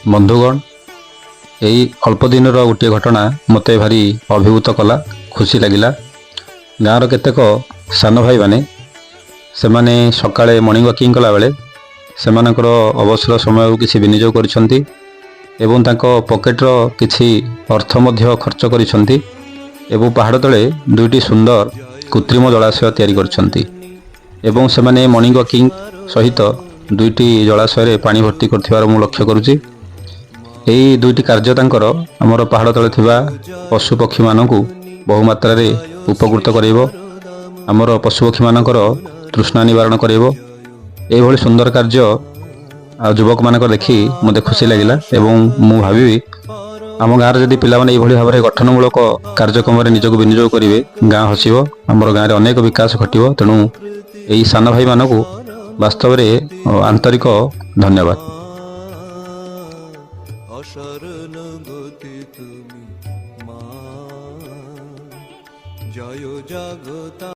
बंधुगण यही अल्प दिन गोटे घटना मत भारी अभिभूत कला खुशी लगिला। गाँवर केतेक सान भाई मैंने से सकाळे मॉर्निंग वॉकिंग कला बेले सेमानकर अवसर समय किसी विनियोग करिसेंती एवं तांको पॉकेटर किछि अर्थ मध्य खर्च करिसेंती एवं पहाड़ तले दुईटी सुंदर कृत्रिम जलाशय तैयारी करिसेंती एवं सेमाने मॉर्निंग वॉकिंग सहित दुईटी जलाशय रे पानी भर्ती करथिबार मु लक्ष्य करूची। यही दुईटी कार्य तांकर आमर पहाड़ तले थिबा पशु पक्षी मानकु बहु मात्रा रे उपकृत करेबो, आमर पशु पक्षी मानकर तृष्णा निवारण करेबो। एही भली सुंदर कार्य युवक मानक देखि मते खुशी लागिला एवं मु भाबी आम गाँव जदि पिला माने एही भाव गठनमूलक कार्यक्रम निजक विनियोग करेंगे गाँ हसिबो, आमर गाँव में अनेक विकास घटिबो। तेणु यही सान भाई मानकु वास्तव में आंतरिक धन्यवाद। অশরণ গতি তুমি মা, জয় জাগতা।